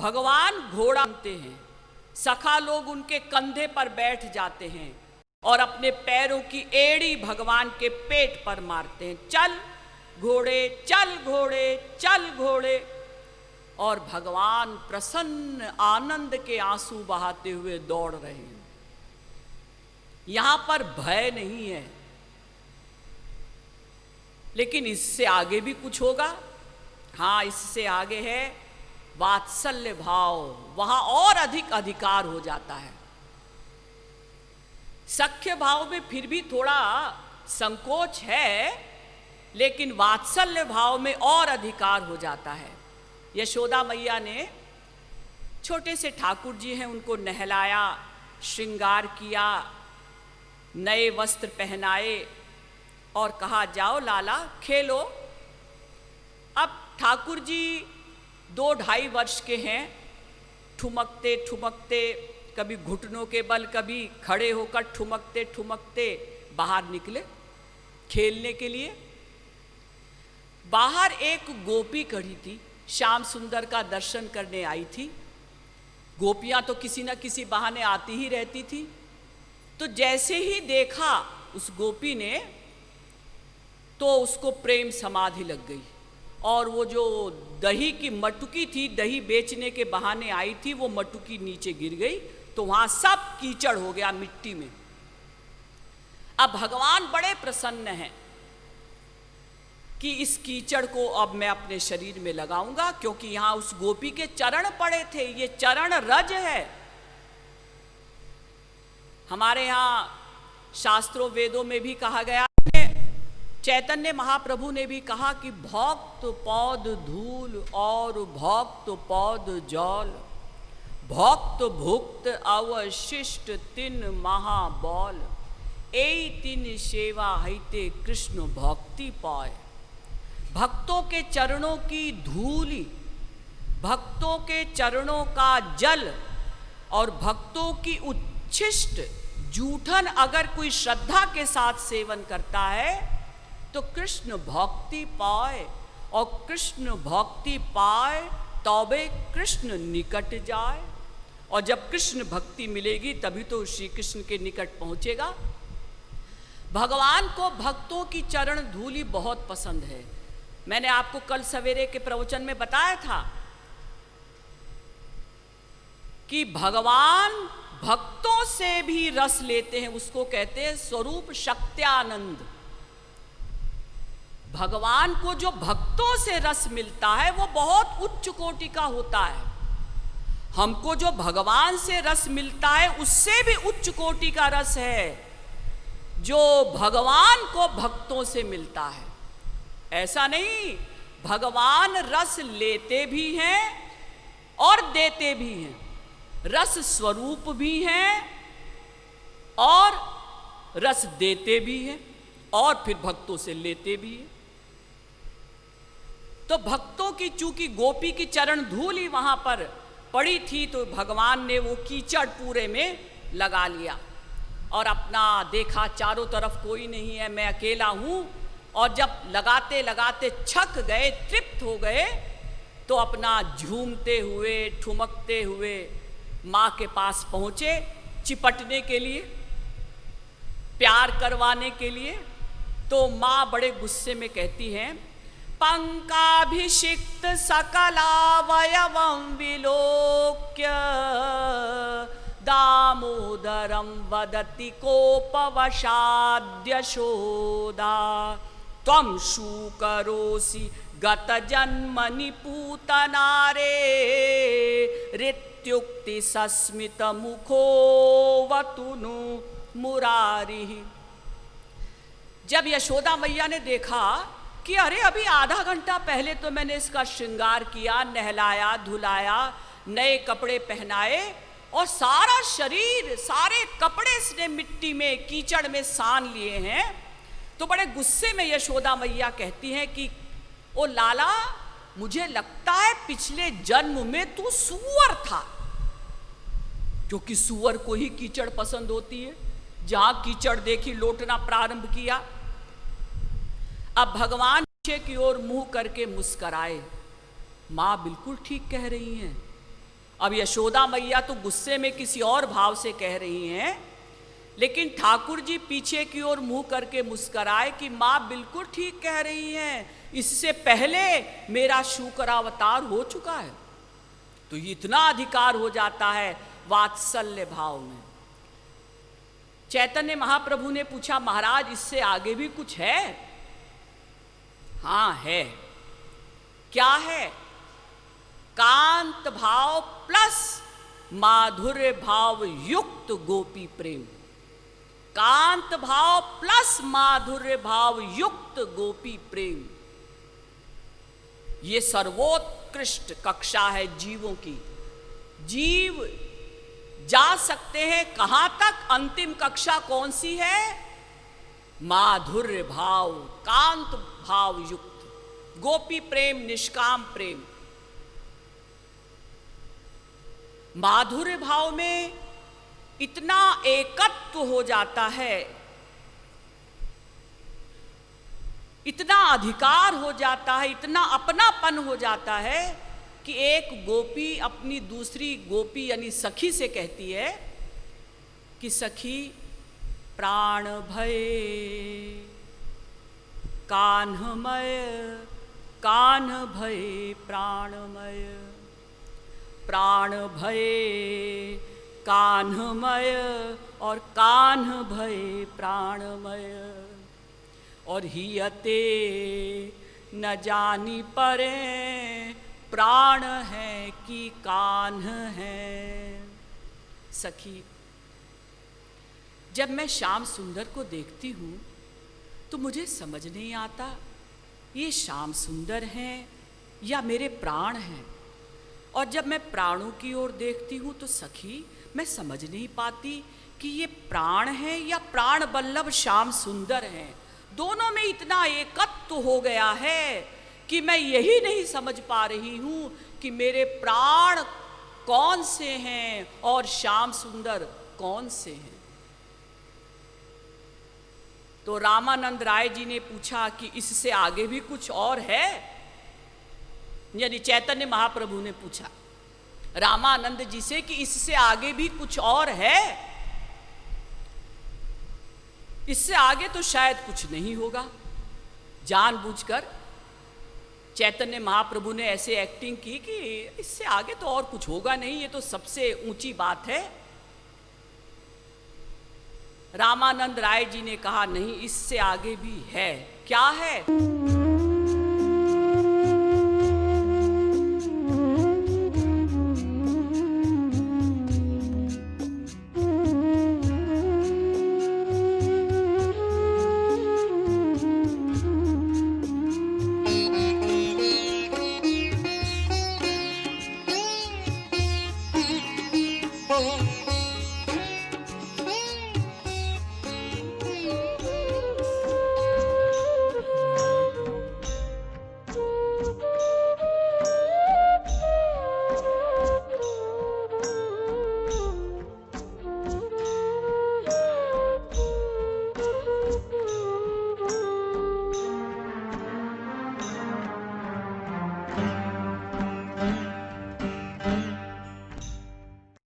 भगवान घोड़ा बनते हैं, सखा लोग उनके कंधे पर बैठ जाते हैं और अपने पैरों की एड़ी भगवान के पेट पर मारते हैं। चल घोड़े, चल घोड़े, चल घोड़े। और भगवान प्रसन्न आनंद के आंसू बहाते हुए दौड़ रहे हैं। यहां पर भय नहीं है, लेकिन इससे आगे भी कुछ होगा। हाँ, इससे आगे है वात्सल्य भाव, वहां और अधिक अधिकार हो जाता है। सख्य भाव में फिर भी थोड़ा संकोच है, लेकिन वात्सल्य भाव में और अधिकार हो जाता है। यशोदा मैया ने छोटे से ठाकुर जी हैं, उनको नहलाया, श्रृंगार किया, नए वस्त्र पहनाए और कहा जाओ लाला खेलो। अब ठाकुर जी 2-2.5 वर्ष के हैं, ठुमकते ठुमकते, कभी घुटनों के बल, कभी खड़े होकर ठुमकते ठुमकते बाहर निकले खेलने के लिए। बाहर एक गोपी खड़ी थी, श्याम सुंदर का दर्शन करने आई थी। गोपियां तो किसी न किसी बहाने आती ही रहती थी। तो जैसे ही देखा उस गोपी ने, तो उसको प्रेम समाधि लग गई। और वो जो दही की मटुकी थी, दही बेचने के बहाने आई थी, वो मटुकी नीचे गिर गई, तो वहां सब कीचड़ हो गया मिट्टी में। अब भगवान बड़े प्रसन्न हैं कि इस कीचड़ को अब मैं अपने शरीर में लगाऊंगा, क्योंकि यहां उस गोपी के चरण पड़े थे। ये चरण रज है। हमारे यहाँ शास्त्रों वेदों में भी कहा गया है, चैतन्य महाप्रभु ने भी कहा कि भक्त पौध धूल और भक्त पौध जल, भक्त भुक्त अवशिष्ट तिन महाबल, ए तिन सेवा हईते कृष्ण भक्ति पाए। भक्तों के चरणों की धूली, भक्तों के चरणों का जल और भक्तों की उच्छिष्ट जूठन अगर कोई श्रद्धा के साथ सेवन करता है तो कृष्ण भक्ति पाए, और कृष्ण भक्ति पाए तौबे कृष्ण निकट जाए। और जब कृष्ण भक्ति मिलेगी तभी तो श्री कृष्ण के निकट पहुंचेगा। भगवान को भक्तों की चरण धूली बहुत पसंद है। मैंने आपको कल सवेरे के प्रवचन में बताया था कि भगवान भक्तों से भी रस लेते हैं, उसको कहते हैं स्वरूप शक्त्यानंद। भगवान को जो भक्तों से रस मिलता है वो बहुत उच्च कोटि का होता है। हमको जो भगवान से रस मिलता है उससे भी उच्च कोटि का रस है जो भगवान को भक्तों से मिलता है। ऐसा नहीं, भगवान रस लेते भी हैं और देते भी हैं, रस स्वरूप भी हैं और रस देते भी हैं और फिर भक्तों से लेते भी हैं। तो भक्तों की चूंकि गोपी की चरण धूली वहां पर पड़ी थी, तो भगवान ने वो कीचड़ पूरे में लगा लिया और अपना देखा चारों तरफ कोई नहीं है, मैं अकेला हूं। और जब लगाते लगाते छक गए, तृप्त हो गए, तो अपना झूमते हुए ठुमकते हुए माँ के पास पहुंचे, चिपटने के लिए, प्यार करवाने के लिए। तो माँ बड़े गुस्से में कहती हैं, पंकाभिषिक्त सकलावयवं विलोक्य दामोदरं वदति कोपवशाद्य यशोदा, त्वं शूकरोसि गत जन्मनि पूतनारे ऋत्युक्ति सस्मित मुखो वतुनु मुरारी। जब यशोदा मैया ने देखा कि अरे अभी आधा घंटा पहले तो मैंने इसका श्रृंगार किया, नहलाया, धुलाया, नए कपड़े पहनाए और सारा शरीर, सारे कपड़े इसने मिट्टी में, कीचड़ में सान लिए हैं, तो बड़े गुस्से में यशोदा मैया कहती हैं कि ओ लाला, मुझे लगता है पिछले जन्म में तू सूअर था, क्योंकि सूअर को ही कीचड़ पसंद होती है। जहां कीचड़ देखी लौटना प्रारंभ किया। अब भगवान नीचे की ओर मुंह करके मुस्कराए, माँ बिल्कुल ठीक कह रही हैं, अब यशोदा मैया तो गुस्से में किसी और भाव से कह रही हैं, लेकिन ठाकुर जी पीछे की ओर मुंह करके मुस्कराए कि माँ बिल्कुल ठीक कह रही हैं, इससे पहले मेरा शूकरावतार हो चुका है। तो इतना अधिकार हो जाता है वात्सल्य भाव में। चैतन्य महाप्रभु ने पूछा, महाराज इससे आगे भी कुछ है? हाँ है। क्या है? कांत भाव प्लस माधुर्य भाव युक्त गोपी प्रेम। कांत भाव प्लस माधुर्य भाव युक्त गोपी प्रेम, ये सर्वोत्कृष्ट कक्षा है जीवों की। जीव जा सकते हैं कहां तक? अंतिम कक्षा कौन सी है? माधुर्य भाव, कांत भाव युक्त गोपी प्रेम, निष्काम प्रेम। माधुर्य भाव में इतना एकत्व हो जाता है, इतना अधिकार हो जाता है, इतना अपनापन हो जाता है कि एक गोपी अपनी दूसरी गोपी यानी सखी से कहती है कि सखी प्राण भय कान्हमय, कान्ह भय प्राणमय, प्राण भय कान्हमय और कान्ह भय प्राणमय। और हियते न जानी परे प्राण है कि कान्ह है। सखी, जब मैं श्याम सुंदर को देखती हूँ तो मुझे समझ नहीं आता ये श्याम सुंदर हैं या मेरे प्राण हैं। और जब मैं प्राणों की ओर देखती हूँ तो सखी मैं समझ नहीं पाती कि ये प्राण हैं या प्राण बल्लभ श्याम सुंदर हैं। दोनों में इतना एकत्व हो गया है कि मैं यही नहीं समझ पा रही हूँ कि मेरे प्राण कौन से हैं और श्याम सुंदर कौन से हैं। तो रामानंद राय जी ने पूछा कि इससे आगे भी कुछ और है? यानी चैतन्य महाप्रभु ने पूछा रामानंद जी से कि इससे आगे भी कुछ और है? इससे आगे तो शायद कुछ नहीं होगा। जानबूझकर चैतन्य महाप्रभु ने ऐसे एक्टिंग की कि इससे आगे तो और कुछ होगा नहीं, ये तो सबसे ऊंची बात है। रामानंद राय जी ने कहा नहीं, इससे आगे भी है। क्या है? Oh